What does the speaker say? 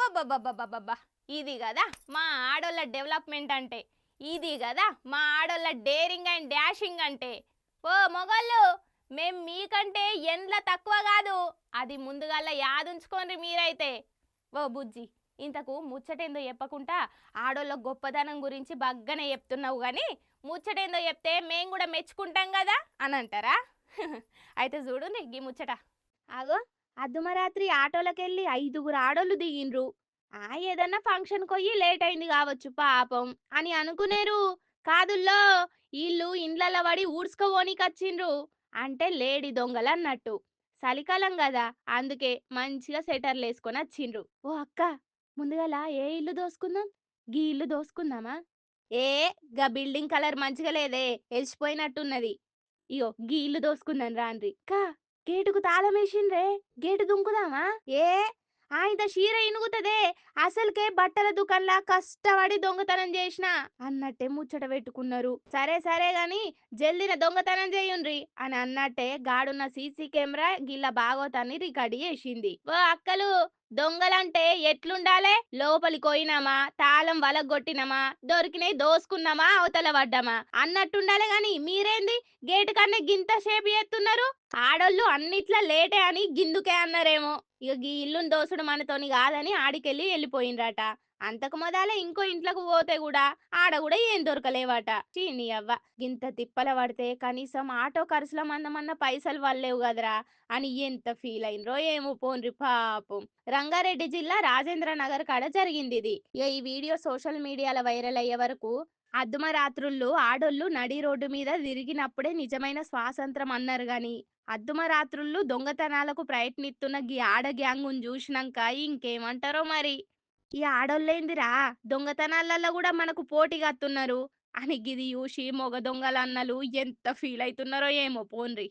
అబ్బబ్బబ్బబ్బబ్బబ్బా! ఇది గదా మా ఆడోళ్ళ డెవలప్‌మెంట్ అంటే. ఇది గదా మా ఆడోళ్ళ డేరింగ్ అండ్ డాషింగ్ అంటే. ఓ మొగోళ్ళు మేం మీకంటే ఎండ్ల తక్కువ గాదు. అది ముందుగాల యాదుంచుకోండి మీరైతే. ఓ బుజ్జి ఇంతకు ముచ్చటేందో చెప్పకుంటా ఆడోళ్ళ గొప్పదనం గురించి బగ్గనే చెప్తున్నావు గాని ముచ్చటేందో చెప్తే మేం కూడా మెచ్చుకుంటాం గదా అని అంటారా? అయితే చూడుండ్రి గీ ముచ్చట. అగో అర్ధమరాత్రి ఆటోలకెళ్ళి ఐదుగురు ఆడోళ్ళు దిగిండ్రు. ఏదన్నా ఫంక్షన్ కొయ్యి లేట్ అయింది కావచ్చు పాపం అని అనుకునేరు. కాదుల్లో ఈళ్ళు ఇండ్లల్ల పడి ఊడ్చుకోవోనికచ్చిండ్రు. అంటే లేడి దొంగలన్నట్టు. చలికాలం గదా అందుకే మంచిగా సెటర్లేసుకొని వచ్చిండ్రు. ఓ అక్క ముందుగాల ఏ ఇల్లు దోసుకుందాం? గీ ఇల్లు దోసుకుందామా? ఏ గా బిల్డింగ్ కలర్ మంచిగా లేదే ఎలిసిపోయినట్టున్నది. ఇగో గీ ఇల్లు దోసుకుందాం రాండ్రి. గేటుకు తాళమేసిండ్రే గేటు దుంకుదామా? ఏ ఇంత చీర ఇనుగుతదే అసలుకే బట్టల దుకాణంలా కష్టపడి దొంగతనం చేసిన అన్నట్టే ముచ్చట పెట్టుకున్నారు. సరే సరే గాని జల్దిన దొంగతనం చేయుండ్రి అని అన్నట్టే గాడున్న సీసీ కెమెరా గిల్ల బాగోతాన్ని రికార్డు చేసింది. ఓ అక్కలు దొంగలంటే ఎట్లుండాలే? లోపలికి పోయినామా తాళం వలగొట్టినమా దొరికినయి దోసుకున్నామా అవతల పడ్డామా అన్నట్టుండాలే గాని మీరేంది గేటు కన్నా గింత షేపు చేస్తున్నారు? ఆడోళ్ళు అన్నిట్లా లేటే అని గిందుకే అన్నారేమో. ఇక గీ ఇల్లుని దోసుడు మనతోని కాదని ఆడికెళ్ళి వెళ్ళిపోయిండ్రట. అంతకు మొదలే ఇంకో ఇంట్లోకి పోతే కూడా ఆడ కూడా ఏం దొరకలేవట. చీనీ అవ్వ గింత తిప్పల పడితే కనీసం ఆటో ఖర్చుల మందమన్న పైసలు వల్లేవు కదరా అని ఎంత ఫీల్ అయినరో ఏమో పోన్రి పాపం. రంగారెడ్డి జిల్లా రాజేంద్ర నగర్ కాడ జరిగింది ఇది. ఇక ఈ వీడియో సోషల్ మీడియాలో వైరల్ అయ్యే వరకు అర్ధమరాత్రుళ్ళు ఆడోళ్ళు నడి రోడ్డు మీద తిరిగినప్పుడే నిజమైన స్వాతంత్రం అన్నారు గాని అర్ధమరాత్రుళ్ళు దొంగతనాలకు ప్రయత్నిస్తున్న గీ ఆడ గ్యాంగును చూసినాక ఇంకేమంటారో మరి. ఈ ఆడోళ్ళేందిరా దొంగతనాలలో కూడా మనకు పోటీగా అని గిది చూసి మొగ దొంగలన్నలు ఎంత ఫీల్ అవుతున్నారో ఏమో పోన్రి.